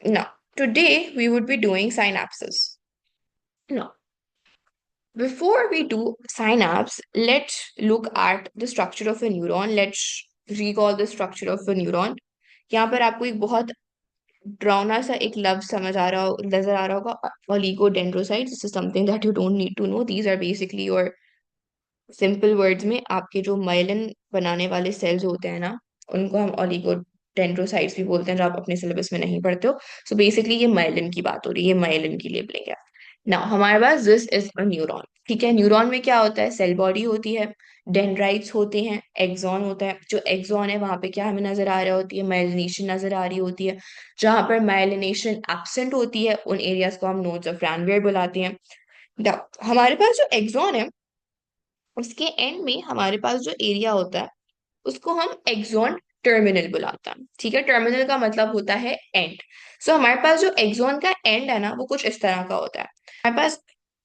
Now, today we would be doing synapses. Now, before we do synapse, let's look at the structure of a neuron. Let's recall the structure of a neuron. यहाँ पर आपको एक बहुत ड्राउना सा एक लफ्ज समझ आ रहा हो नजर आ रहा होगा, oligodendrocyte. This is something that you don't need to know. These are basically your simple words में आपके जो माइलिन बनाने वाले सेल्स होते हैं ना, उनको हम ओलिगोडेंड्रोसाइट्स भी बोलते हैं, जो आप अपने सिलेबस में नहीं पढ़ते हो. सो बेसिकली ये माइलिन की बात हो रही है, ये माइलिन की लेबलिंग है. नाउ हमारे पास दिस इज अ न्यूरॉन. ठीक है, न्यूरॉन में क्या होता है? सेल बॉडी होती है, डेंड्राइट्स होते हैं, एक्सॉन होता है. जो एक्सॉन है वहां पे क्या हमें नजर आ रहा होती है? माइलिनेशन नजर आ रही होती है. जहां पर माइलिनेशन एब्सेंट होती है उन एरियाज को हम नोड्स ऑफ रैनवीयर बुलाते हैं. Now, हमारे पास जो एक्सॉन है उसके एंड में हमारे पास जो एरिया होता है उसको हम एक्सॉन टर्मिनल बुलाते हैं. ठीक है, टर्मिनल का मतलब होता है एंड. सो हमारे पास जो एक्सॉन का एंड है ना वो कुछ इस तरह का होता है. हमारे पास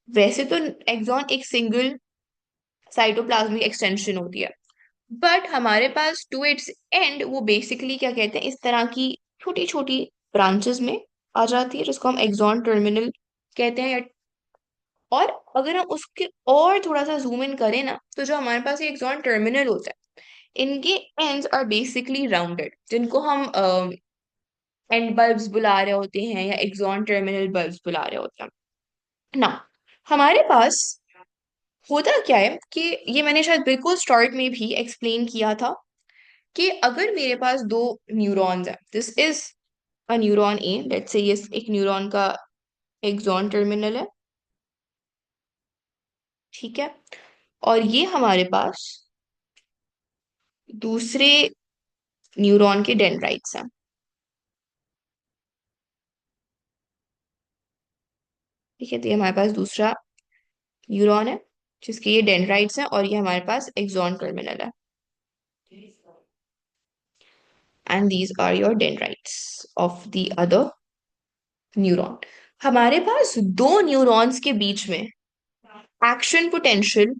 वैसे तो एक्सॉन एक सिंगल साइटोप्लाज्मिक एक्सटेंशन होती है, बट हमारे पास टू इट्स एंड वो बेसिकली क्या कहते हैं, इस तरह की छोटी छोटी ब्रांचेस में आ जाती है, जिसको हम एक्सॉन टर्मिनल कहते हैं. और अगर हम उसके और थोड़ा सा जूम इन करें ना, तो जो हमारे पास ये एक्सॉन टर्मिनल होता है, इनके एंड्स आर बेसिकली राउंडेड, जिनको हम एंड बल्ब्स बुला रहे होते हैं या एक्सॉन टर्मिनल बल्ब्स बुला रहे होते हैं ना. हमारे पास होता क्या है कि ये मैंने शायद बिल्कुल स्टार्ट में भी एक्सप्लेन किया था कि अगर मेरे पास दो न्यूरॉन्स हैं, this is a neuron A, let's say ये एक न्यूरॉन का एक्सॉन टर्मिनल है. ठीक है, और ये हमारे पास दूसरे न्यूरॉन के डेंड्राइट्स हैं. ठीक है, तो ये हमारे पास दूसरा न्यूरॉन है जिसके ये डेंड्राइट्स हैं, और ये हमारे पास एक्सॉन टर्मिनल है. And these are your dendrites of the other neuron. हमारे पास दो न्यूरॉन्स के बीच में action potential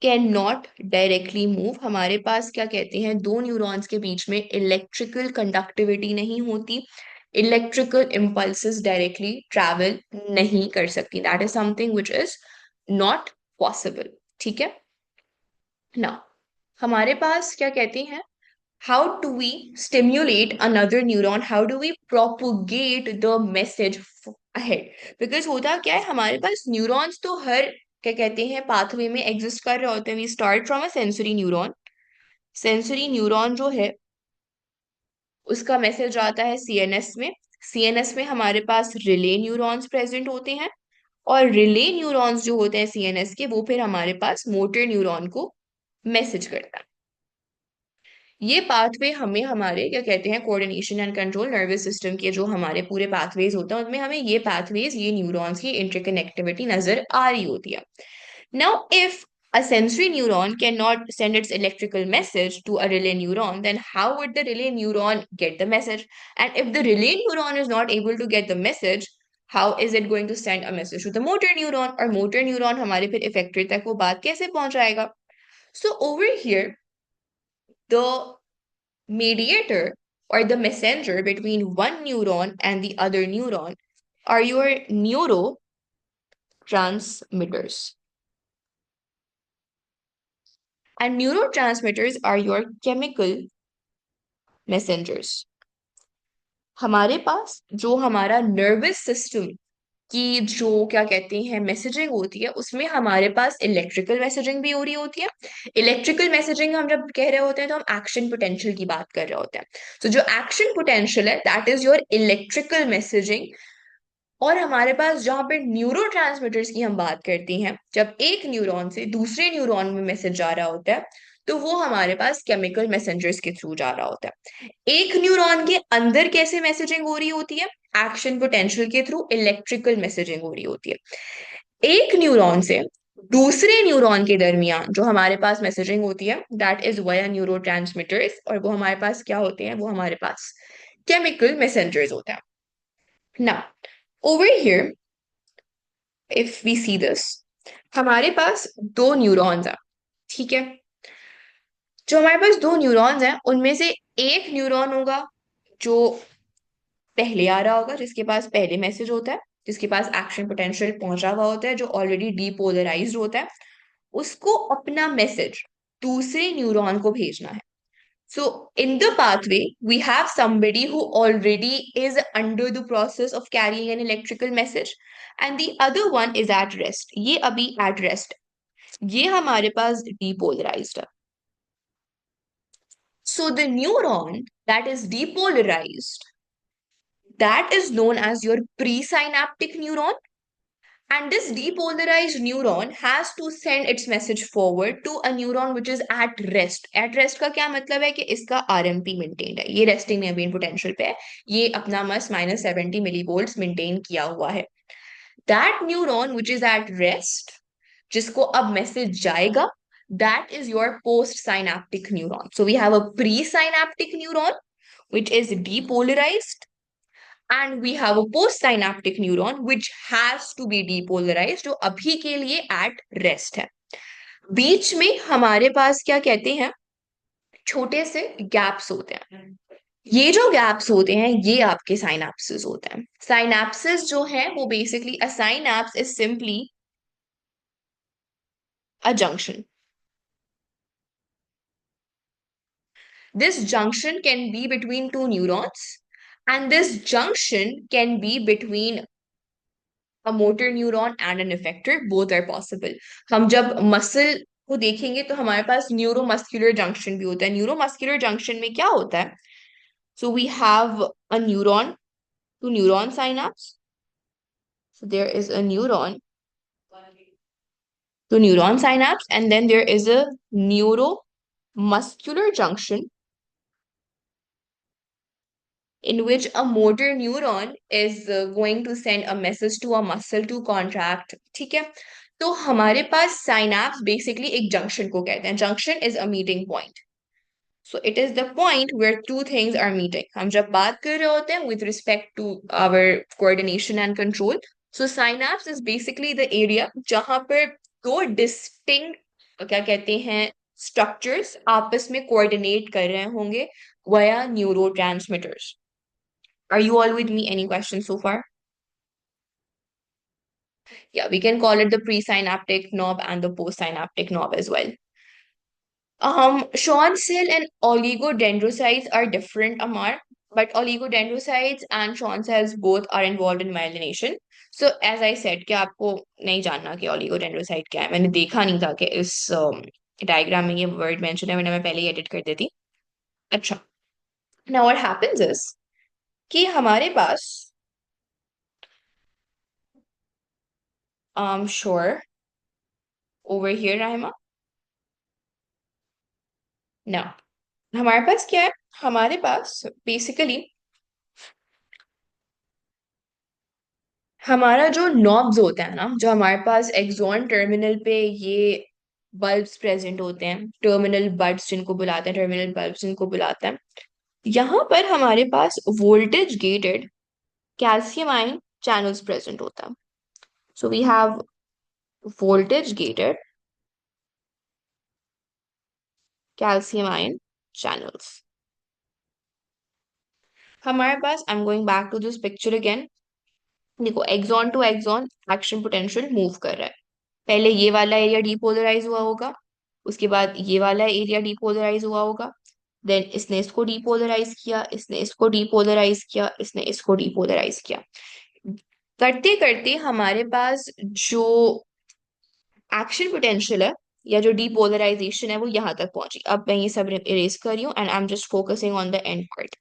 can not directly move. हमारे पास क्या कहते हैं, दो न्यूरॉन्स के बीच में इलेक्ट्रिकल कंडक्टिविटी नहीं होती, इलेक्ट्रिकल इम्पल्सेस डायरेक्टली ट्रैवल नहीं कर सकती. That is something which is not possible. ठीक है ना. हमारे पास क्या कहते हैं, how do we stimulate another neuron, how do we propagate the message ahead? Because होता क्या है, हमारे पास न्यूरॉन्स तो हर क्या कहते हैं पाथवे में एग्जिस्ट कर रहे होते हैं. We start from a sensory neuron. Sensory neuron जो है उसका मैसेज आता है सीएनएस में. सीएनएस में हमारे पास रिले न्यूरॉन्स प्रेजेंट होते हैं, और रिले न्यूरॉन्स जो होते हैं सीएनएस के, वो फिर हमारे पास मोटर न्यूरॉन को मैसेज करता है. ये पाथवे हमें हमारे क्या कहते हैं coordination and control nervous system के जो हमारे पूरे पाथवेज होते हैं उनमें हमें ये पाथवेज, ये न्यूरॉन्स की इंटरकनेक्टिविटी नजर आ रही होती है. Now if a sensory neuron cannot send its electrical message to a relay neuron, then how would the relay neuron get the message? And if the relay neuron is not able to get the message, how is it going to send a message to the motor neuron? और motor neuron हमारे फिर effector तक वो बात कैसे पहुंचाएगा? So over here, the mediator or the messenger between one neuron and the other neuron are your neurotransmitters. And neurotransmitters are your chemical messengers. हमारे पास जो हमारा नर्वस सिस्टम की जो क्या कहते हैं मैसेजिंग होती है, उसमें हमारे पास इलेक्ट्रिकल मैसेजिंग भी हो रही होती है. इलेक्ट्रिकल मैसेजिंग हम जब कह रहे होते हैं तो हम एक्शन पोटेंशियल की बात कर रहे होते हैं. तो जो एक्शन पोटेंशियल है that is your electrical messaging. और हमारे पास जहां पे न्यूरोट्रांसमीटर्स की हम बात करते हैं, जब एक न्यूरॉन से दूसरे न्यूरॉन में मैसेज जा रहा होता है, तो वो हमारे पास केमिकल मैसेंजर्स के थ्रू जा रहा होता है. एक न्यूरॉन के अंदर कैसे मैसेजिंग हो रही होती है? एक्शन पोटेंशियल के थ्रू इलेक्ट्रिकल मैसेजिंग हो रही होती है. एक न्यूरॉन से दूसरे न्यूरॉन के दरमियान जो हमारे पास मैसेजिंग होती है दैट इज वाया न्यूरोट्रांसमीटर्स, और वो हमारे पास क्या होते हैं? वो हमारे पास केमिकल मैसेंजर्स होते हैं. Now over here, if we see this, हमारे पास दो न्यूरॉन्स हैं. ठीक है, जो हमारे पास दो न्यूरॉन्स हैं उनमें से एक न्यूरॉन होगा जो पहले आ रहा होगा, जिसके पास पहले मैसेज होता है, जिसके पास एक्शन पोटेंशियल पहुंचा हुआ होता है, जो ऑलरेडी डीपोलराइज्ड होता है, उसको अपना मैसेज दूसरे न्यूरॉन को भेजना है. So in the pathway, we have somebody who already is under the process of carrying an electrical message, and the other one is at rest. ये अभी at rest. ये हमारे पास depolarized है. So the neuron that is depolarized, that is known as your presynaptic neuron. And this depolarized neuron has to send its message forward to a neuron which is at rest. At rest का क्या मतलब है कि इसका RMP maintained है, ये resting membrane potential पे है, ये अपना मस -70 millivolts maintain किया हुआ है. That neuron which is at rest, जिसको अब message जाएगा, that is your postsynaptic neuron. So we have a presynaptic neuron which is depolarized, and we have a postsynaptic neuron which has to be depolarized, जो अभी के लिए at rest है. बीच में हमारे पास क्या कहते हैं, छोटे से गैप्स होते हैं. ये जो गैप्स होते हैं ये आपके साइनाप्सेस होते हैं. साइनाप्सेस जो है वो basically, a synapse is simply a junction. This junction can be between two neurons, and this junction can be between a motor neuron and an effector. Both are possible. हम जब मसल को देखेंगे तो हमारे पास न्यूरोमस्कुलर जंक्शन भी होता है. Neuromuscular junction में क्या होता है? So we have a neuron to neuron synapse. So there is a neuron to neuron synapse, and then there is a neuromuscular junction in which a motor neuron is going to send a message to a muscle to contract. ठीक है, तो हमारे पास synapse basically एक junction को कहते हैं. Junction is a meeting point. So it is the point where two things are meeting. हम जब बात कर रहे होते हैं with respect to our coordination and control, so synapse is basically the area जहां पर दो डिस्टिंक्ट क्या कहते हैं स्ट्रक्चर्स आपस में कोऑर्डिनेट कर रहे होंगे via neurotransmitters. Are you all with me? Any questions so far? Yeah, we can call it the presynaptic knob and the postsynaptic knob as well. Schwann cell and oligodendrocytes are different, Amar, but oligodendrocytes and Schwann cells both are involved in myelination. So as I said, कि आपको नहीं जानना कि oligodendrocyte क्या है, मैंने देखा नहीं था कि इस डायग्राम में ये वर्ड मेंशन है, मैंने मैं पहले ही एडिट कर देती. अच्छा, now what happens is कि हमारे पास sure over here Rahima. Now हमारे पास क्या है, हमारे पास बेसिकली हमारा जो नॉब्स होता है ना, जो हमारे पास एक्सॉन टर्मिनल पे ये बल्ब्स प्रेजेंट होते हैं, टर्मिनल बड्स जिनको बुलाते हैं, टर्मिनल बल्ब्स जिनको बुलाते हैं, यहाँ पर हमारे पास voltage gated calcium ion channels present होता है. So we have voltage gated calcium ion channels. हमारे पास, I am going back to this picture again. देखो, axon to axon action potential move कर रहा है. पहले ये वाला एरिया डीपोलराइज हुआ होगा, उसके बाद ये वाला एरिया डीपोलराइज हुआ होगा, देन इसने इसको डीपोलराइज किया, इसने इसको डीपोलराइज किया, इसने इसको डीपोलराइज किया. करते करते हमारे पास जो एक्शन पोटेंशियल है या जो डीपोलराइजेशन है वो यहाँ तक पहुंची. अब मैं ये सब इरेज कर रही हूँ and I am just focusing on the end part.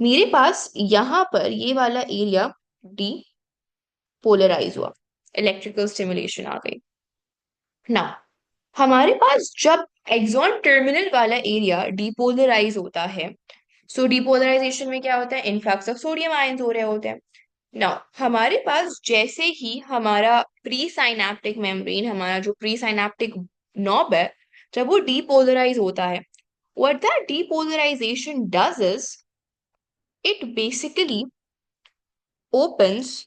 मेरे पास यहाँ पर ये वाला एरिया डीपोलराइज हुआ, इलेक्ट्रिकल स्टिमुलेशन आ गई. ना, हमारे पास जब एक्सॉन टर्मिनल वाला एरिया डीपोलराइज होता है, सो डीपोलराइजेशन में क्या होता है, इनफ्लक्स ऑफ सोडियम आयंस हो रहे होते हैं. नाउ हमारे पास जैसे ही हमारा प्री साइनेप्टिक मेम्ब्रेन, हमारा जो प्री साइनेप्टिक नॉब है, जब वो डीपोलराइज होता है, what that depolarization does is it basically opens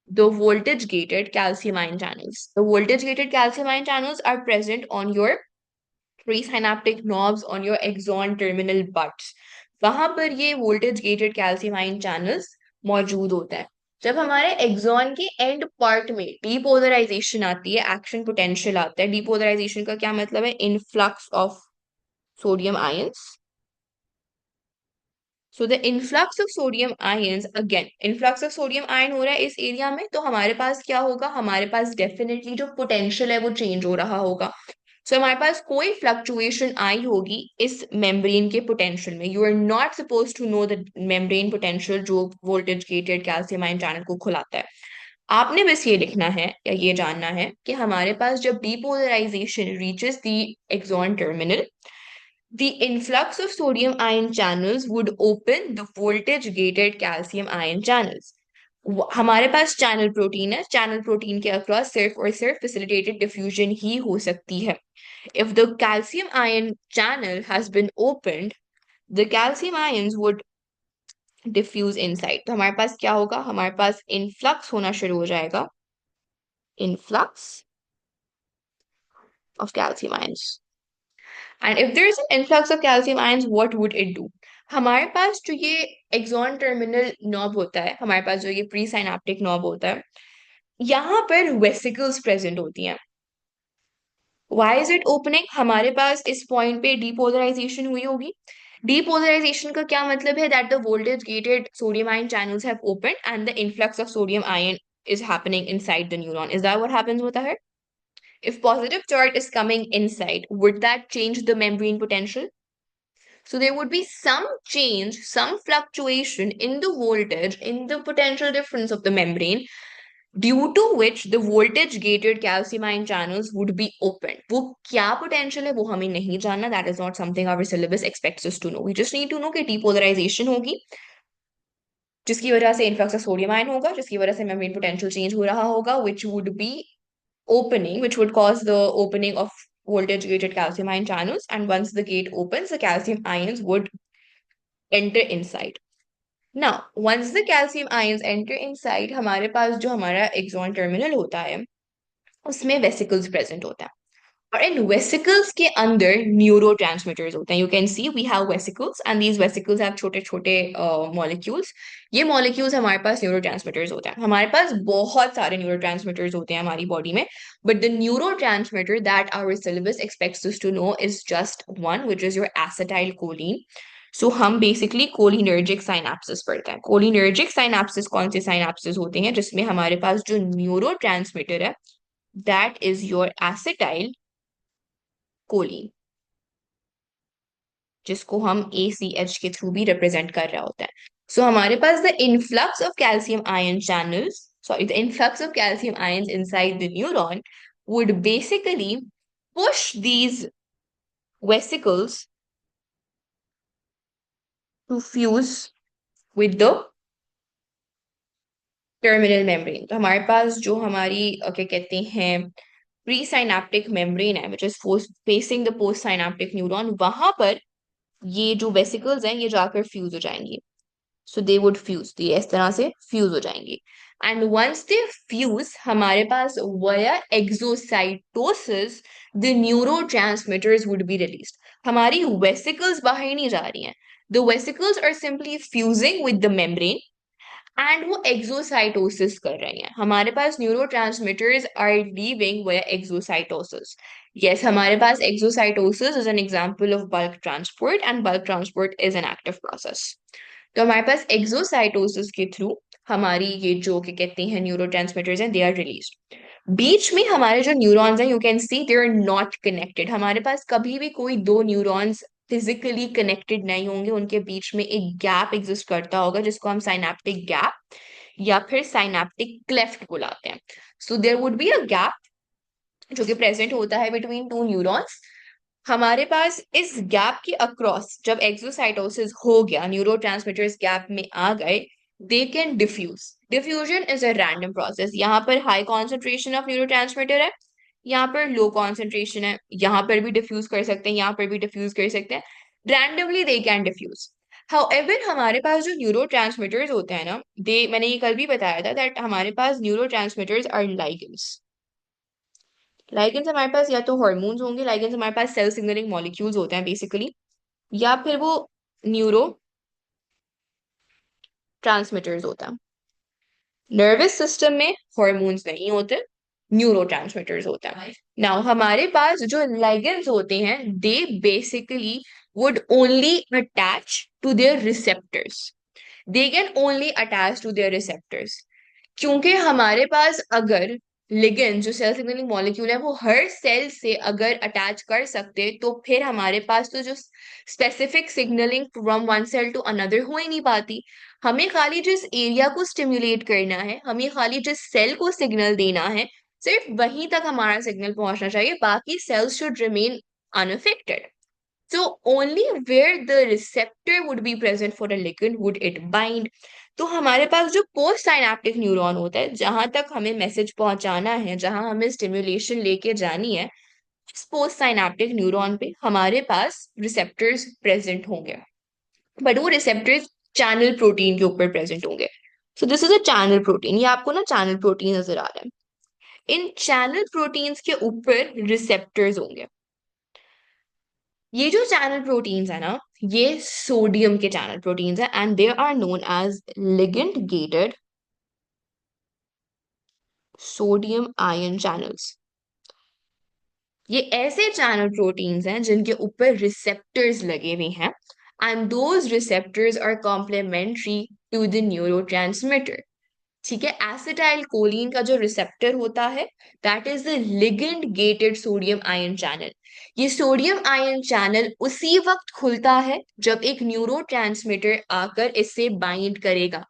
the voltage gated calcium ion channels. The voltage gated calcium ion channels are present on your presynaptic knobs, on your axon terminal buds. वहां पर ये voltage gated calcium ion channels मौजूद होता है। जब हमारे axon के and part में डीपोलराइजेशन आती है, एक्शन पोटेंशियल आता है। डीपोलराइजेशन का क्या मतलब है? Influx of sodium ions. So the influx of sodium ions, again influx of sodium ion हो रहा है इस एरिया में, तो हमारे पास क्या होगा? हमारे पास डेफिनेटली जो पोटेंशियल है वो चेंज हो रहा होगा। सो हमारे पास कोई फ्लक्चुएशन आई होगी इस मेम्ब्रेन के पोटेंशियल में। You are not suppose to know the membrane potential जो voltage gated calcium ion channel को खुलाता है। आपने बस ये लिखना है या ये जानना है कि हमारे पास जब depolarization reaches the axon terminal, the influx of sodium ion channels would open the voltage gated calcium ion channels. हमारे पास चैनल प्रोटीन है, चैनल प्रोटीन के अक्रॉस सिर्फ और सिर्फ फैसिलिटेटेड डिफ्यूजन ही हो सकती है। If the calcium ion channel has been opened, the calcium ions would diffuse inside. तो हमारे पास क्या होगा? हमारे पास इनफ्लक्स होना शुरू हो जाएगा, influx of calcium ions. And if there is an influx of calcium ions, what would it do? हमारे पास जो ये एक्सॉन टर्मिनल नॉब होता है, हमारे पास जो ये प्री साइनेप्टिक नॉब होता है, यहाँ पर वेसिकल्स प्रेजेंट होती हैं। Why is it opening? हमारे पास इस पॉइंट पे डीपोलराइजेशन हुई होगी। डीपोलराइजेशन का क्या मतलब है? That the voltage gated sodium ion channels have opened and the influx of sodium ion is happening inside the neuron. Is that what happens with her? If positive charge is coming inside, would that change the membrane potential? So there would be some change, some fluctuation in the voltage, in the potential difference of the membrane, due to which the voltage gated calcium ion channels would be opened. वो क्या potential है वो हमें नहीं जानना. That is not something our syllabus expects us to know. We just need to know कि depolarization होगी, जिसकी वजह से influx of sodium ion होगा, जिसकी वजह से membrane potential change हो रहा होगा, which would be opening, which would cause the opening of voltage gated calcium ion channels. And once the gate opens, the calcium ions would enter inside. Now, once the calcium ions enter inside, हमारे पास जो हमारा axon terminal होता है उसमें vesicles present होता है, और इन वेसिकल्स के अंदर न्यूरो ट्रांसमीटर्स होते हैं। You can see we have vesicles and these vesicles have छोटे छोटे मॉलिक्यूल्स। ये मॉलिक्यूल्स हमारे पास न्यूरो ट्रांसमीटर्स होते हैं। हमारे पास बहुत सारे न्यूरो ट्रांसमीटर्स होते हैं हमारी बॉडी में, but the neurotransmitter that our syllabus expects us to know is just one, which is your acetylcholine. So हम बेसिकली कोलिनर्जिक साइनेप्सिस पढ़ते हैं। कोलिनर्जिक साइनेप्सिस कौन से साइनेप्सिस होते हैं? जिसमें हमारे पास जो न्यूरो ट्रांसमीटर है that is your acetyl choline, जिसको हम ACH के थ्रू भी रिप्रेजेंट कर रहा होता है। सो हमारे पास the influx of calcium ion channels, sorry the influx of calcium ions inside the neuron would basically push these vesicles to fuse with the terminal membrane. तो हमारे पास जो हमारी क्या कहते हैं प्री साइनेप्टिक मेम्ब्रेन है, which is facing the post synaptic neuron, वहां पर ये जो वेसिकल्स हैं ये जाकर फ्यूज हो जाएंगी। सो दे वुड फ्यूज, तो ये इस तरह से फ्यूज हो जाएंगी। एंड वंस दे फ्यूज, हमारे पास via exocytosis the neurotransmitters would be released. हमारी वेसिकल्स बाहर नहीं जा रही हैं, the vesicles are simply fusing with the membrane and वो एक्सोसाइटोसिस कर रहे हैं। हमारे पास neurotransmitters are leaving via exocytosis. Yes, हमारे पास exocytosis is an example of bulk transport and bulk transport is an active process. तो हमारे पास एक्सोसाइटोसिस के थ्रू हमारी ये जो क्या कहते हैं न्यूरोट्रांसमीटर्स हैं दे आर रिलीज्ड। बीच में हमारे जो न्यूरॉन्स हैं, you can see they are not connected. हमारे पास कभी भी कोई दो न्यूरॉन्स फिजिकली कनेक्टेड नहीं होंगे, उनके बीच में एक गैप एग्जिस्ट करता होगा जिसको हम साइनेप्टिक गैप या फिर साइनेप्टिक क्लेफ्ट बुलाते हैं। So there would be a gap जो कि प्रेजेंट होता है बिटवीन टू न्यूरॉन्स। हमारे पास इस गैप के अक्रॉस जब एक्सोसाइटोसिस हो गया, न्यूरोट्रांसमीटर्स गैप में आ गए, they can diffuse. Diffusion is a random process. यहाँ पर हाई कॉन्सेंट्रेशन ऑफ न्यूरोट्रांसमीटर है, यहाँ पर लो कॉन्सेंट्रेशन है, यहाँ पर भी डिफ्यूज कर सकते हैं, यहाँ पर भी डिफ्यूज कर सकते हैं। Randomly they can diffuse. However हमारे पास जो न्यूरोट्रांसमीटर्स होते हैं ना, दे, मैंने ये कल भी बताया था दैट हमारे पास न्यूरोट्रांसमीटर्स आर लाइगेंड्स। लाइगेंड्स हमारे पास या तो हॉर्मोन्स होंगे, लाइगेंड्स हमारे पास सेल सिग्नलिंग मॉलिक्यूल्स होते हैं बेसिकली, या फिर वो न्यूरो ट्रांसमीटर्स होता है। नर्वस सिस्टम में हॉर्मोन्स नहीं होते, न्यूरो ट्रांसमीटर्स होते हैं। नाउ हमारे पास जो लिगेंड्स होते हैं, they basically would only attach to their receptors. They can only attach to their receptors. क्योंकि हमारे पास अगर लिगेंड जो सेल सिग्नलिंग मॉलिक्यूल है वो हर सेल से अगर अटैच कर सकते, तो फिर हमारे पास तो जो specific signalling from one cell to another हो ही नहीं पाती। हमें खाली जिस एरिया को स्टिम्युलेट करना है, हमें खाली जिस सेल को सिग्नल देना है, सिर्फ वहीं तक हमारा सिग्नल पहुंचना चाहिए, बाकी cells should remain unaffected. So only where the receptor would be present for a ligand would it bind. तो हमारे पास जो पोस्ट साइनेप्टिक न्यूरॉन होता है, जहां तक हमें मैसेज पहुंचाना है, जहां हमें स्टिम्युलेशन लेके जानी है, इस पोस्ट साइनेप्टिक न्यूरॉन पे हमारे पास रिसेप्टर्स प्रेजेंट होंगे, बट वो रिसेप्टर्स चैनल प्रोटीन के ऊपर प्रेजेंट होंगे। So this is a channel protein, ये आपको ना चैनल प्रोटीन नजर आ रहा है। इन चैनल प्रोटीन्स के ऊपर रिसेप्टर्स होंगे। ये जो चैनल प्रोटीन्स है ना, ये सोडियम के चैनल प्रोटीन्स है, and they are known as ligand gated sodium ion channels. ये ऐसे चैनल प्रोटीन्स हैं जिनके ऊपर रिसेप्टर्स लगे हुए हैं, and those receptors are complementary to the neurotransmitter. ठीक है, एसिटाइल कोलिन का जो रिसेप्टर होता है, that is the ligand gated sodium ion channel. ये सोडियम आयन चैनल उसी वक्त खुलता है जब एक न्यूरोट्रांसमीटर आकर इससे बाइंड करेगा।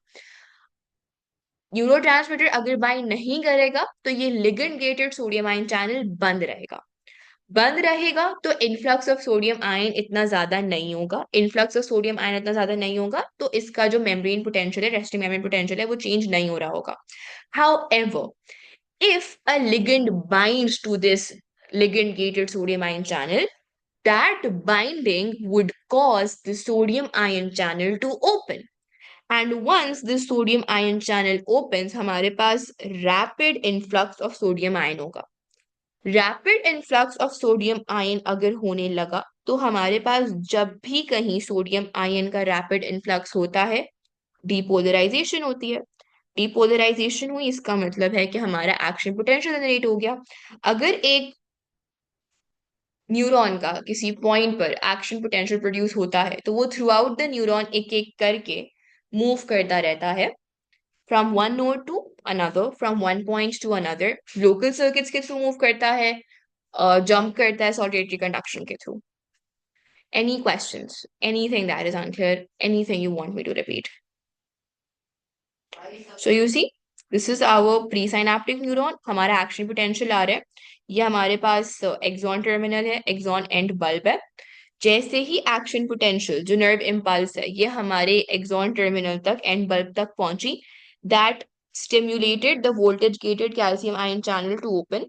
न्यूरोट्रांसमीटर अगर बाइंड नहीं करेगा तो ये ligand gated sodium ion channel बंद रहेगा। बंद रहेगा तो इनफ्लक्स ऑफ सोडियम आयन इतना ज्यादा नहीं होगा, इनफ्लक्स ऑफ सोडियम आयन इतना ज्यादा नहीं होगा, तो इसका जो मेम्ब्रेन पोटेंशियल है, रेस्टिंग मेम्ब्रेन पोटेंशियल है, वो चेंज नहीं हो रहा होगा। However, if a ligand binds to this ligand gated sodium ion channel, that binding would cause the sodium ion channel to open. And once the sodium ion channel opens, हमारे पास rapid influx of sodium ion होगा। Rapid influx of sodium ion अगर होने लगा, तो हमारे पास जब भी कहीं सोडियम आयन का रैपिड इन्फ्लक्स होता है, डीपोलराइजेशन होती है। डीपोलराइजेशन हुई, इसका मतलब है कि हमारा एक्शन पोटेंशियल जनरेट हो गया। अगर एक न्यूरॉन का किसी पॉइंट पर एक्शन पोटेंशियल प्रोड्यूस होता है, तो वो थ्रू आउट द न्यूरॉन एक एक करके मूव करता रहता है, from one node to another, from one point to another, local circuits के थ्रू मूव करता है, जंप करता है सॉलिटरी कंडक्शन के through. Any questions? Anything that is unclear? Anything you want me to repeat? So you see, this is our presynaptic neuron. हमारा action potential आ रहा है, ये हमारे पास एक्सॉन टर्मिनल है, एक्सॉन एंड बल्ब है। जैसे ही एक्शन पोटेंशियल जो नर्व इम्पल्स है, ये हमारे एक्सॉन टर्मिनल तक, एंड बल्ब तक पहुंची, that stimulated the voltage gated calcium ion channel to open,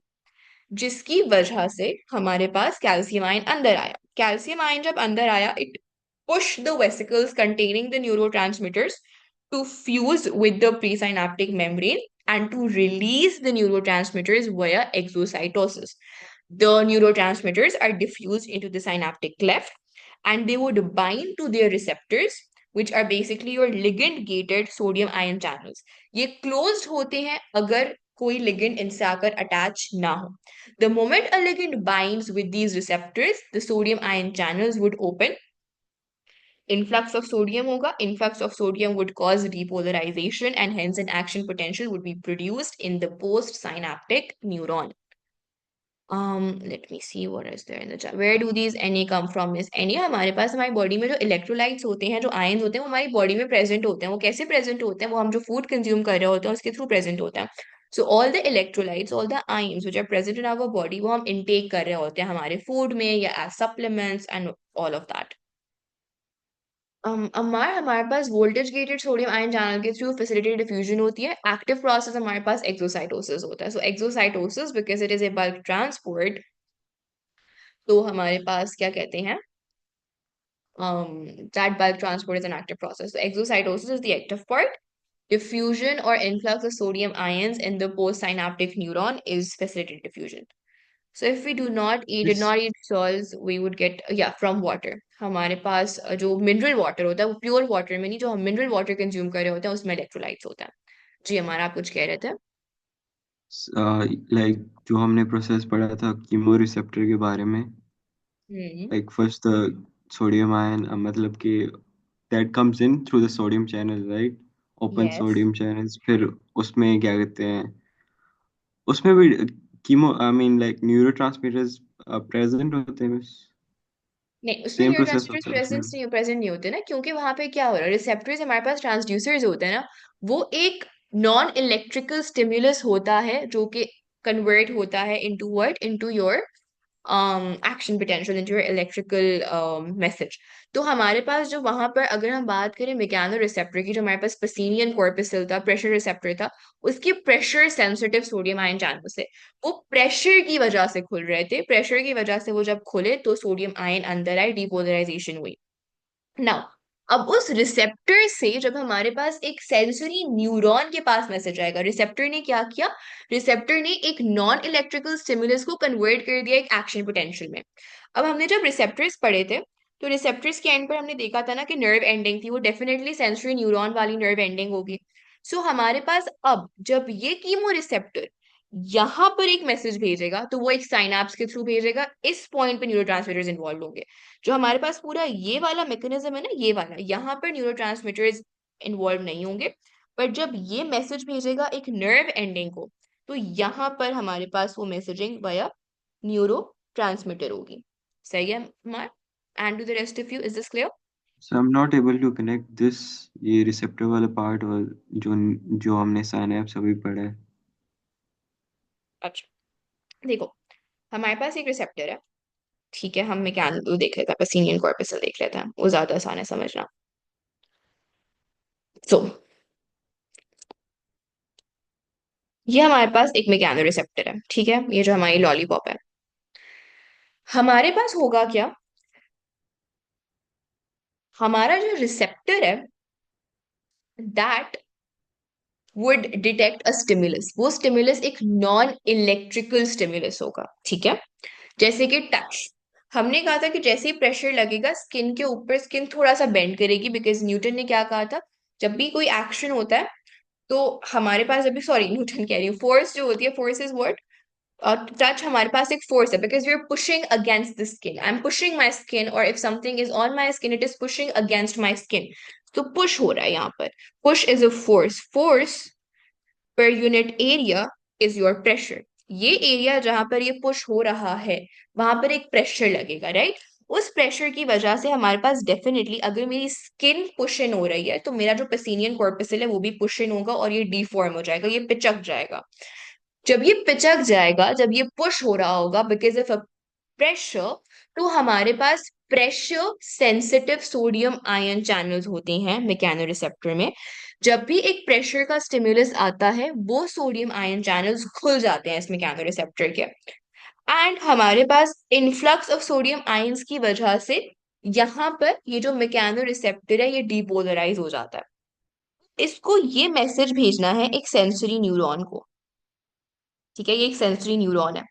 जिसकी वजह से हमारे पास कैल्शियम आयन अंदर आया। कैल्शियम आयन जब अंदर आया, it push the vesicles containing the neurotransmitters to fuse with the presynaptic membrane and to release the neurotransmitters via exocytosis. The neurotransmitters are diffused into the synaptic cleft and they would bind to their receptors, which are basically your ligand gated sodium ion channels. ये closed होते हैं अगर कोई ligand इनसे आकर attach ना हो. The moment a ligand binds with these receptors, the sodium ion channels would open. Influx of sodium hoga. Influx of sodium would cause depolarization and hence an action potential would be produced in the postsynaptic neuron. Let me see what is there in the chart. Where do these Na come from? Is Na हमारे पास हमारी body में जो electrolytes होते हैं, जो ion होते हैं, वो हमारी बॉडी में प्रेजेंट होते हैं। वो कैसे प्रेजेंट होते हैं? वो हम जो फूड कंज्यूम कर रहे होते हैं उसके थ्रू प्रेजेंट होते हैं। So all the electrolytes, all the ions which are present in our body, वो हम इनटेक कर रहे होते हैं हमारे फूड में या as supplements and all of that. हमारे पास voltage gated sodium ion channel के थ्रू फैसिलिटेटेड डिफ्यूजन होती है। एक्टिव प्रोसेस हमारे पास एक्सोसाइटोसिस होता है। So exocytosis because it is a bulk transport, तो हमारे पास क्या कहते हैं, that bulk transport is an active process. So exocytosis is the active part. Diffusion or influx of sodium ions in the postsynaptic neuron is facilitated diffusion. So if we did not eat This salts, we would get, yeah, from water. हमारे पास जो mineral water होता है वो pure water में नहीं, जो हम मिनरल वाटर कंज्यूम कर रहे होते हैं उसमें इलेक्ट्रोलाइट्स होता है। जी हमारा, आप कुछ कह रहे थे? लाइक जो हमने प्रोसेस पढ़ा था कीमो रिसेप्टर के बारे में, hmm. Like first the sodium ion, मतलब कि that comes in through the sodium channel, right? Open yes. Sodium channels, फिर उसमें क्या कहते हैं, उसमें भी chemo, I mean like neurotransmitters present होते हैं, नहीं, उसमें सेम प्रोसेस न्यूरोट्रांसमीटर्स होता है उसमें। प्रेजेंट नहीं होते ना, क्योंकि वहां पे क्या हो रहा है, रिसेप्टर्स हमारे पास ट्रांसड्यूसर्स होते हैं ना, वो एक नॉन इलेक्ट्रिकल स्टिमुलस होता है जो कि कन्वर्ट होता है into what, into your action potential, into your electrical message. तो हमारे पास जो वहां पर, अगर हम बात करें मैकेनो रिसेप्टर की, जो हमारे पास पसीनियन कॉर्पस्कल था, प्रेशर रिसेप्टर था, उसके pressure sensitive sodium ion channel से वो प्रेशर की वजह से खुल रहे थे। प्रेशर की वजह से वो जब खुले तो सोडियम आयन अंदर आए, डीपोलराइजेशन हुई। नाउ, अब उस रिसेप्टर से जब हमारे पास एक सेंसरी न्यूरॉन के पास मैसेज आएगा, रिसेप्टर ने क्या किया, रिसेप्टर ने एक नॉन इलेक्ट्रिकल स्टिमुलस को कन्वर्ट कर दिया एक एक्शन पोटेंशियल में। अब हमने जब रिसेप्टर्स पढ़े थे, तो रिसेप्टर्स के एंड पर हमने देखा था ना कि नर्व एंडिंग थी, वो डेफिनेटली सेंसरी न्यूरॉन वाली नर्व एंडिंग होगी। सो हमारे पास अब जब ये कीमो रिसेप्टर यहाँ पर एक मैसेज भेजेगा, तो वो एक साइनाप्स के थ्रू भेजेगा, इस पॉइंट पे न्यूरोट्रांसमीटर्स इन्वॉल्व होंगे। जो हमारे पास पूरा ये वाला मैकेनिज्म है ना, ये वाला, यहाँ पर न्यूरोट्रांसमीटर्स इन्वॉल्व नहीं होंगे। पर जब ये मैसेज भेजेगा एक नर्व एंडिंग को, तो यहाँ पर हमारे पास वो मैसेजिंग वाया न्यूरो ट्रांसमीटर होगी। सही है मार? And to the rest of you, is this clear? So I am not able to connect this, ये रिसेप्टर वाला पार्ट, और जो जो हमने साइनैप्स अभी पढ़ा है। अच्छा, देखो, हमारे पास एक रिसेप्टर है, ठीक है, हम मैकेनो देख लेते हैं, पसीनियन कॉर्पस्कल देख लेते हैं, वो ज्यादा आसान है समझना। सो ये हमारे पास एक मैकेनो रिसेप्टर है, ठीक है, ये जो हमारी लॉलीपॉप है। हमारे पास होगा क्या, हमारा जो रिसेप्टर है that would detect a stimulus, वो स्टिमुलस एक नॉन इलेक्ट्रिकल स्टिमुलस होगा, ठीक है। जैसे कि टच, हमने कहा था कि जैसे ही प्रेशर लगेगा स्किन के ऊपर, स्किन थोड़ा सा बेंड करेगी, बिकॉज न्यूटन ने क्या कहा था, जब भी कोई एक्शन होता है तो हमारे पास, अभी सॉरी न्यूटन कह रही हूँ, फोर्स जो होती है, फोर्स इज व्हाट, टच हमारे पास एक फोर्स है, because we are pushing against the skin, I am pushing my skin, और if something is on my skin it is pushing against my skin. तो पुश हो रहा है यहाँ पर, push is a force, force per unit area is your pressure. ये area जहां पर ये पुश हो रहा है, वहां पर एक प्रेशर लगेगा, राइट? उस प्रेशर की वजह से हमारे पास डेफिनेटली, अगर मेरी स्किन पुश इन हो रही है, तो मेरा जो पेसिनियन कॉर्पसल है वो भी पुश इन होगा, और ये डिफॉर्म हो जाएगा, ये पिचक जाएगा। जब ये पिचक जाएगा, जब ये पुश हो रहा होगा बिकॉज ऑफ अ प्रेशर, तो हमारे पास pressure sensitive sodium ion channels होते हैं मैकेनो रिसेप्टर में। जब भी एक प्रेशर का स्टिमुलस आता है, वो सोडियम आयन चैनल्स खुल जाते हैं इस मैकेनो रिसेप्टर के। एंड हमारे पास इनफ्लक्स ऑफ सोडियम आयंस की वजह से यहाँ पर ये जो मैकेनो रिसेप्टर है ये डीपोलराइज हो जाता है। इसको ये मैसेज भेजना है एक सेंसरी न्यूरॉन को, ठीक है, ये एक सेंसरी न्यूरॉन है।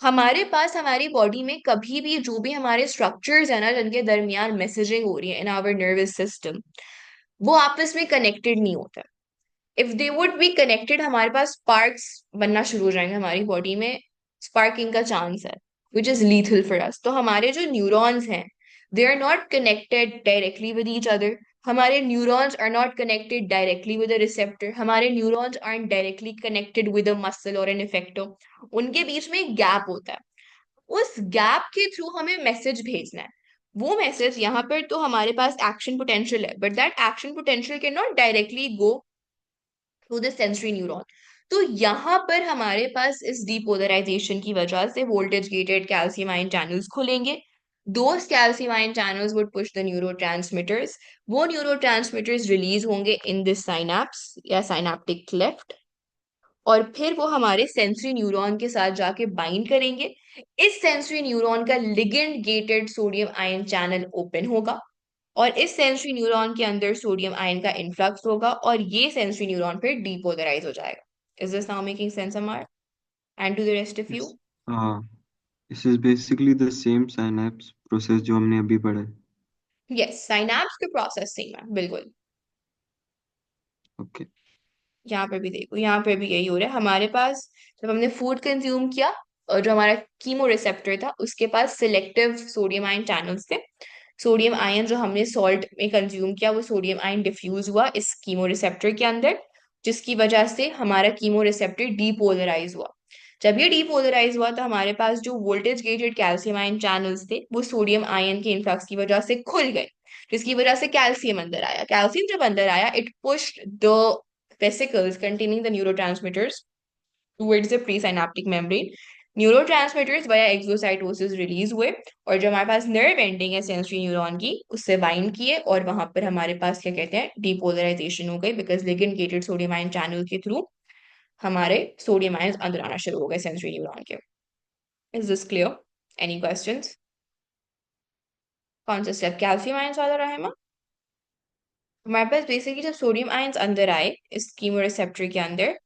हमारे पास हमारी बॉडी में कभी भी जो भी हमारे स्ट्रक्चर्स है ना, जिनके दरमियान मैसेजिंग हो रही है इन आवर नर्वस सिस्टम, वो आपस में कनेक्टेड नहीं होते। If they would be connected, हमारे पास स्पार्क्स बनना शुरू हो जाएंगे हमारी बॉडी में, स्पार्किंग का चांस है, which is lethal for us. तो हमारे जो न्यूरॉन्स हैं, they are not connected directly with each other. हमारे neurons are not connected directly with a receptor, हमारे neurons are directly connected with a muscle or an effector. उनके बीच में एक गैप होता है, उस गैप के थ्रू हमें मैसेज भेजना है। वो मैसेज यहाँ पर तो हमारे पास एक्शन पोटेंशियल है, but that action potential can not directly go through the sensory neuron. तो यहाँ पर हमारे पास इस डीपोलराइजेशन की वजह से voltage gated calcium ion channels खुलेंगे। Those calcium ion channels would push the neurotransmitters, वो न्यूरोट्रांसमीटर्स रिलीज होंगे इन दिस साइनैप्स या साइनैप्टिक क्लेफ्ट, और फिर वो हमारे सेंसरी न्यूरॉन के साथ जाके बाइंड करेंगे। इस सेंसरी न्यूरॉन का ligand gated sodium ion channel open होगा, और इस सेंसरी न्यूरॉन के अंदर सोडियम आयन का इन्फ्लक्स होगा, और ये सेंसरी न्यूरॉन फिर डीपोलराइज हो जाएगा। Is this now making sense Amar, and to the rest of Yes. You? हाँ, this is basically the same synapse process जो हमने अभी पढ़ा है। यस, साइनैप्स के प्रोसेस सेम है बिल्कुल। ओके। यहाँ पे भी देखो, यहाँ पे भी यही हो रहा है हमारे पास। जब हमने फूड कंज्यूम किया, और जो हमारा कीमो रिसेप्टर था उसके पास सिलेक्टिव सोडियम आयन चैनल्स थे। सोडियम आयन जो हमने सॉल्ट में कंज्यूम किया, वो सोडियम आयन डिफ्यूज हुआ इस कीमो रिसेप्टर के अंदर, जिसकी वजह से हमारा कीमो रिसेप्टर डीपोलराइज हुआ। जब ये डीपोलराइज हुआ तो हमारे पास जो voltage gated calcium ion channels थे वो सोडियम आयन के इन्फ्लक्स की वजह से खुल गए, जिसकी वजह से कैल्शियम अंदर आया। कैल्शियम जब अंदर आया, it pushed the vesicles containing the neurotransmitters towards the presynaptic membrane. Neurotransmitters via exocytosis release हुए, और जो हमारे पास नर्व एंडिंग है सेंसरी न्यूरॉन की, उससे बाइंड किए, और वहां पर हमारे पास क्या कहते हैं, डीपोलराइजेशन हो गई, because ligand gated sodium ion channel के थ्रू हमारे सोडियम आयन अंदर आना शुरू हो गए सेंसरी न्यूरॉन के। Is this clear? Any questions? कौन सा स्टेप कैल्शियम आयंस वाला रहा है? हमारे पास बेसिकली जब सोडियम आयंस अंदर आए इस कीमो रिसेप्टर के अंदर,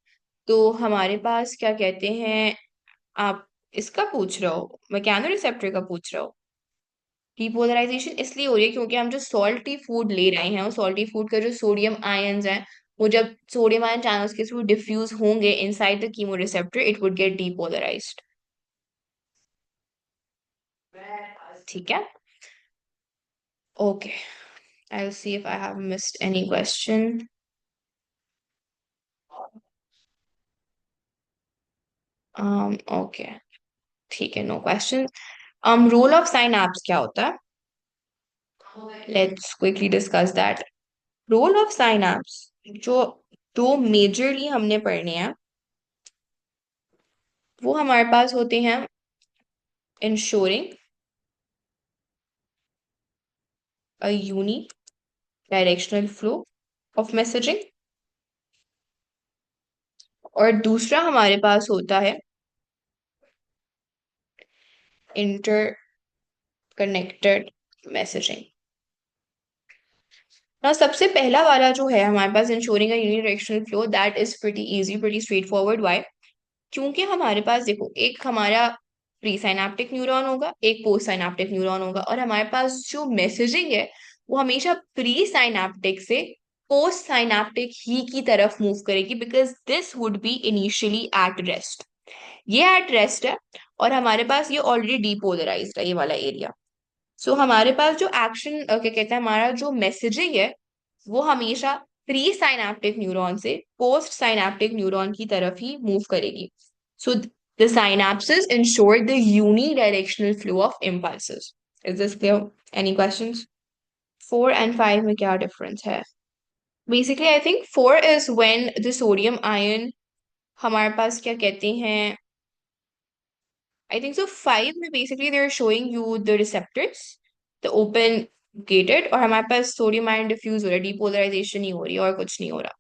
तो हमारे पास क्या कहते हैं, आप इसका पूछ रहे हो, मैकेनो रिसेप्टर का पूछ रहे हो? डिपोलराइजेशन इसलिए हो रही है क्योंकि हम जो सॉल्टी फूड ले रहे हैं, वो सॉल्टी फूड का जो सोडियम आयंस है, वो जब सोडियम आयन चैनल्स के थ्रू डिफ्यूज होंगे inside the chemoreceptor, it would get depolarized. ठीक है, okay. I will see if I have missed any question. Okay, ठीक है, no question. Role of synapse क्या होता है? Let's quickly discuss that. Role of synapse, जो दो majorly हमने पढ़ने हैं, वो हमारे पास होते हैं ensuring a unidirectional flow of messaging, और दूसरा हमारे पास होता है इंटर कनेक्टेड मैसेजिंग। ना सबसे पहला वाला जो है हमारे पास, ensuring a unidirectional flow, that is pretty easy, pretty straight forward. Why? क्योंकि हमारे पास देखो, एक हमारा प्री साइनेप्टिक न्यूरॉन होगा, एक पोस्ट साइनेप्टिक न्यूरॉन होगा, और हमारे पास जो मैसेजिंग है वो हमेशा प्री साइनेप्टिक से पोस्ट साइनेप्टिक ही की तरफ मूव करेगी, because this would be initially at rest. ये एट रेस्ट है, और हमारे पास ये ऑलरेडी डीपोलराइज्ड है, ये वाला एरिया। सो हमारे पास जो एक्शन क्या कहते हैं, हमारा जो मैसेजिंग है वो हमेशा प्री साइनेप्टिक न्यूरॉन से पोस्ट साइनेप्टिक न्यूरॉन की तरफ ही मूव करेगी। So the synapses ensure the unidirectional flow of impulses. Is this clear? Any questions? 4 and 5 में क्या difference है? Basically, I think 4 is when the sodium ion हमारे पास क्या कहते हैं, I think so 5 में basically they're showing you the receptors, the open gated, और हमारे पास सोडियम आयन डिफ्यूज हो रहा है, डिपोलराइजेशन नहीं हो रही और कुछ नहीं हो रहा।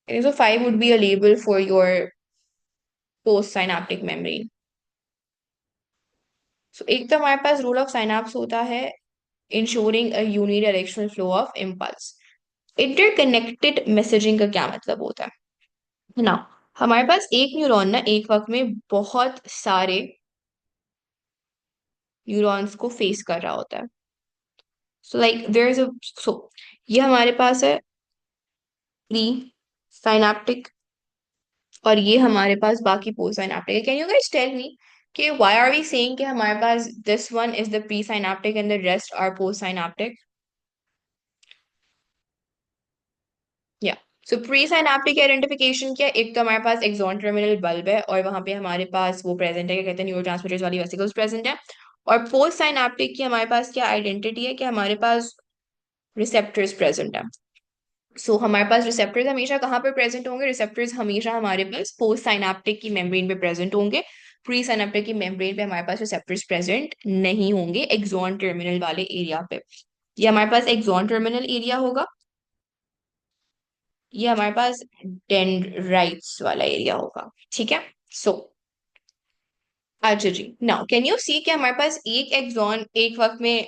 I think so 5 would be a label for your postsynaptic memory. So एक तो हमारे पास रूल ऑफ साइनाप्स होता है ensuring a unidirectional flow of impulse. Interconnected messaging का क्या मतलब होता है ना? हमारे पास एक न्यूरॉन ना एक वक्त में बहुत सारे न्यूरॉन्स को फेस कर रहा होता है। So like there is a, so ये हमारे पास है प्री साइनेप्टिक, और ये हमारे पास बाकी पोस्ट साइनेप्टिक है। Can you guys tell me कि व्हाई आर वी सेइंग कि हमारे पास this one is the presynaptic and the rest are postsynaptic? या, सो प्री साइनेप्टिक आइडेंटिफिकेशन क्या, एक तो हमारे पास एक्सॉन टर्मिनल बल्ब है, और वहां पे हमारे पास वो प्रेजेंट है, क्या कहते हैं, न्यूरोट्रांसमीटर्स वाली वेसिकल्स प्रेजेंट है। और पोस्ट साइनेप्टिक की हमारे पास क्या आइडेंटिटी है, कि हमारे पास रिसेप्टर्स प्रेजेंट है। सो हमारे पास रिसेप्टर्स हमेशा कहाँ पे प्रेजेंट होंगे, रिसेप्टर्स हमेशा हमारे पास पोस्ट साइनेप्टिक की मेम्ब्रेन पे प्रेजेंट होंगे। प्री साइनेप्टिक की मेम्ब्रेन पे हमारे पास रिसेप्टर्स प्रेजेंट नहीं होंगे, एक्सॉन टर्मिनल वाले एरिया पे। ये हमारे पास एक्सॉन टर्मिनल एरिया होगा, ये हमारे पास डेंड्राइट्स वाला एरिया होगा। ठीक है, सो अच्छा जी, नाउ कैन यू सी कि हमारे पास एक एक्सॉन एक वक्त में,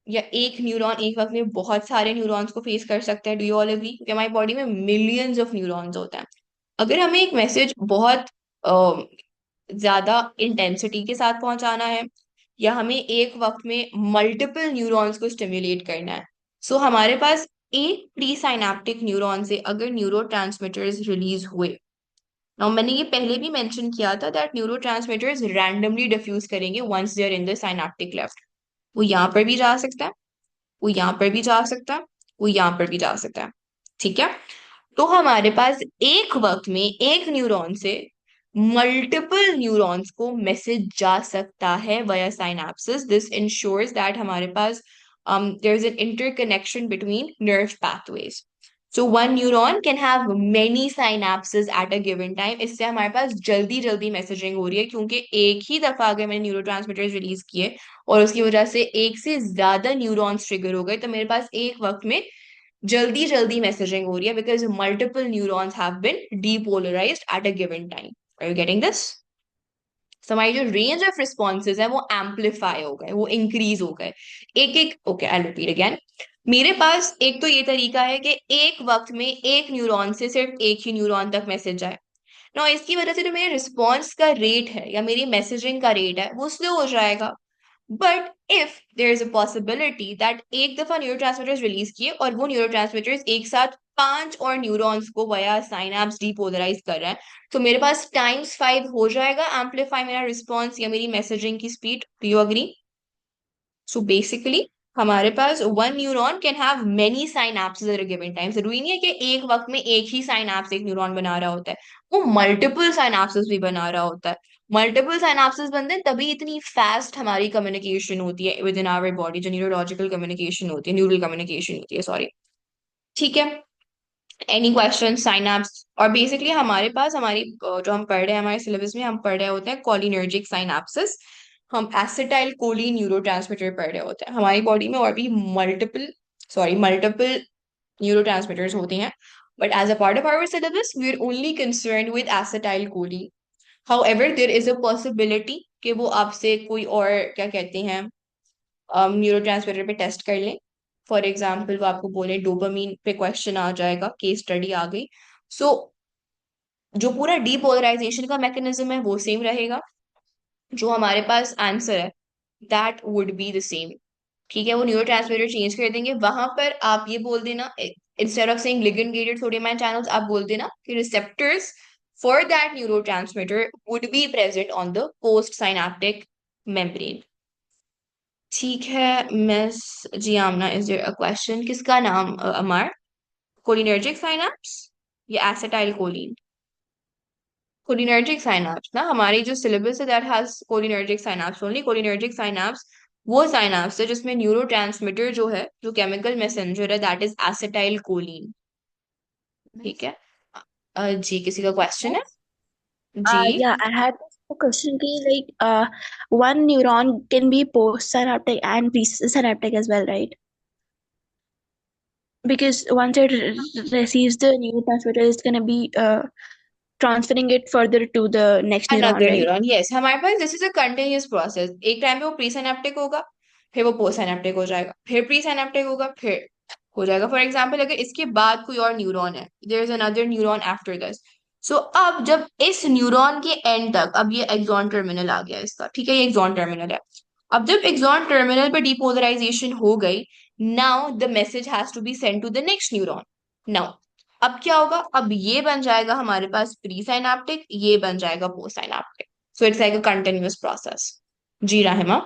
या एक न्यूरॉन एक वक्त में बहुत सारे न्यूरॉन्स को फेस कर सकता है? Do you all agree? क्योंकि हमारी बॉडी में मिलियंस ऑफ न्यूरॉन्स होता है। अगर हमें एक मैसेज बहुत ज्यादा इंटेंसिटी के साथ पहुंचाना है, या हमें एक वक्त में मल्टीपल न्यूरॉन्स को स्टिम्युलेट करना है, सो हमारे पास एक प्री साइनेप्टिक न्यूरॉन से अगर न्यूरोट्रांसमीटर्स रिलीज हुए, नाउ मैंने ये पहले भी मेंशन किया था दैट न्यूरोट्रांसमीटर्स रैंडमली डिफ्यूज करेंगे once they are in the synaptic cleft. वो यहाँ पर भी जा सकता है, वो यहाँ पर भी जा सकता है, वो यहाँ पर भी जा सकता है। ठीक है, तो हमारे पास एक वक्त में एक न्यूरॉन से मल्टीपल न्यूरॉन्स को मैसेज जा सकता है via synapses. This ensures that हमारे पास there is an interconnection between nerve pathways. So one neuron can have many synapses at a given time. इससे हमारे पास जल्दी जल्दी मैसेजिंग हो रही है, क्योंकि एक ही दफा अगर मैंने न्यूरोट्रांसमीटर्स रिलीज किए और उसकी वजह से एक से ज्यादा न्यूरॉन्स ट्रिगर हो गए, तो मेरे पास एक वक्त में जल्दी जल्दी मैसेजिंग हो रही है because multiple neurons have been depolarized at a given time. Are you getting this? So हमारी जो रेंज ऑफ रिस्पॉन्सेज है वो एम्पलीफाई हो गए, वो इंक्रीज हो गए। एक एक ओके, आई रिपीट अगेन। मेरे पास एक तो ये तरीका है कि एक वक्त में एक न्यूरॉन से सिर्फ एक ही न्यूरॉन तक मैसेज जाए। नो, इसकी वजह से जो मेरे रिस्पॉन्स का रेट है या मेरी मैसेजिंग का रेट है वो स्लो हो जाएगा। But if there is a possibility that एक दफा न्यूरोट्रांसमीटर्स रिलीज किए और वो न्यूरोट्रांसमीटर्स एक साथ 5 और न्यूरॉन्स को वया साइनेप्स डीपोलराइज कर रहा है, तो मेरे पास टाइम्स 5 हो जाएगा एम्पलीफाई मेरा रिस्पॉन्स या मेरी मैसेजिंग की speed. Do you agree? So basically हमारे पास one neuron can have many synapses at a given time. जरूरी नहीं है कि एक वक्त में एक ही साइनेप्स एक न्यूरॉन बना रहा होता है, वो मल्टीपल साइनेप्सेस भी बना रहा होता है। मल्टीपल साइनेप्सेस बनते हैं तभी इतनी फास्ट हमारी कम्युनिकेशन होती है विद इन आवर बॉडी, जो न्यूरोलॉजिकल कम्युनिकेशन होती है, न्यूरल कम्युनिकेशन होती है, सॉरी। ठीक है, एनी क्वेश्चन साइनेप्स? और बेसिकली हमारे पास हमारी जो हम पढ़ रहे हैं हमारे सिलेबस में, हम पढ़ रहे होते हैं कोलिनर्जिक साइनेप्सिस। हम एसिटाइल कोलिन न्यूरोट्रांसमीटर पढ़ रहे होते हैं। हमारी बॉडी में और भी मल्टीपल न्यूरोट्रांसमीटर्स होते हैं, but as a part of our syllabus we are only concerned with acetylcholine. However there is a possibility कि वो आपसे कोई और क्या कहते हैं न्यूरोट्रांसमीटर पे टेस्ट कर लें। फॉर एग्जाम्पल वो आपको बोले डोपामीन पे क्वेश्चन आ जाएगा, केस स्टडी आ गई। सो जो पूरा डीपोलराइजेशन का मैकेनिज्म है वो सेम रहेगा, जो हमारे पास आंसर है that would be the same. ठीक है, वो न्यूरोट्रांसमीटर चेंज कर देंगे। वहां पर आप ये बोल देना, instead of saying ligand gated sodium ion channels, आप बोल देना कि receptors for that neurotransmitter would be present on the postsynaptic membrane. ठीक है miss ji Aamna, is there a question? किसका नाम अमर? कोलिनर्जिक साइनेप्स या एसिटाइल कोलिन? कोलिनर्जिक साइनेप्स ना, हमारी जो सिलेबस है that has cholinergic synapse only. Cholinergic synapse वो साइनेप्स है जिसमें न्यूरोट्रांसमीटर जो है, जो केमिकल मैसेंजर है, दैट इज एसिटाइल कोलिन। ठीक है, जी किसी का क्वेश्चन है? जी Yeah, I had a question ki, like one neuron can be post-synaptic and pre-synaptic as well, right? Because once it receives the neurotransmitter, it's gonna be transferring it further to the next neuron, another right? Neuron, yes. हमारे पास this is a continuous process. एक time पे वो pre synaptic होगा, फिर वो post synaptic हो जाएगा, फिर प्री सिनेप्टिक होगा, फिर हो जाएगा। फॉर एग्जाम्पल अगर इसके बाद कोई और न्यूरॉन है, there is another neuron after this. So अब जब इस न्यूरॉन के एंड तक, अब ये एक्सॉन टर्मिनल आ गया इसका, ठीक है, ये एक्सॉन टर्मिनल है। अब जब एक्सॉन टर्मिनल पे डीपोलराइजेशन हो गई, now the message has to be send to the next neuron. Now अब क्या होगा? अब ये बन जाएगा हमारे पास प्री साइनेप्टिक, ये बन जाएगा postsynaptic. So it's like a continuous process. जी राहिमा?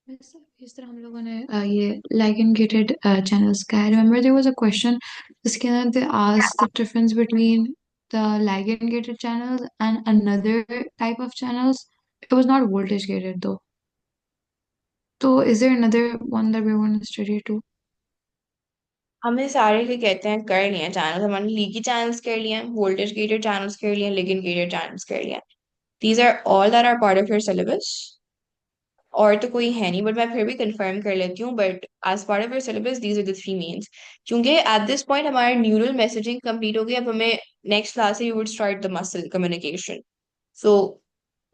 वैसे इस तरह हम लोगों ने ये ligand gated channels का, I remember there was a question जिसके अंदर they asked the difference between the ligand gated channels and another type of channels. It was not voltage gated though. So is there another one that we want to study too? हमें सारे के कहते हैं कर लिए channels, हमने leaky channels कर लिए, वोल्टेज गेटेड चैनल्स कर लिए, लिगेंड गेटेड चैनल्स कर लिए। These are all that are part of your syllabus. और तो कोई है नहीं, बट मैं फिर भी कंफर्म कर लेती हूँ। But as part of your syllabus these are the 3 mains. क्योंकि एट दिस पॉइंट हमारी न्यूरल मैसेजिंग कंप्लीट हो गई। अब हमें नेक्स्ट क्लास से you would start the muscle communication. So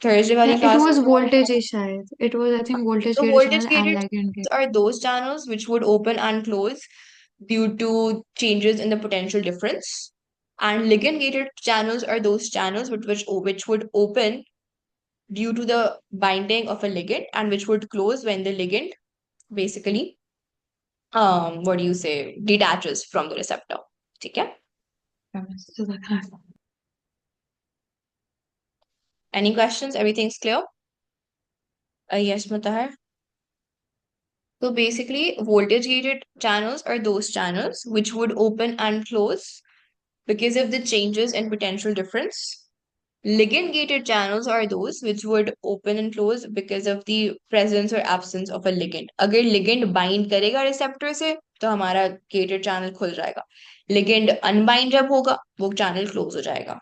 Thursday वाली Yeah, it क्लास was में voltage शायद. It was I think voltage the gated voltage channel and gated ligand gated. are those channels which would open and close due to changes in the potential difference, and ligand gated channels are those channels which would open due to the binding of a ligand and which would close when the ligand basically what do you say detaches from the receptor. ठीक है? Any questions? Everything's clear? Yes, Mutahar. So basically, voltage gated channels are those channels which would open and close because of the changes in potential difference. Ligand gated channels are those which would open and close because of the presence or absence of a ligand. अगर ligand bind करेगा receptor से तो हमारा gated channel खुल जाएगा. Ligand unbind जब होगा वो channel close हो जाएगा.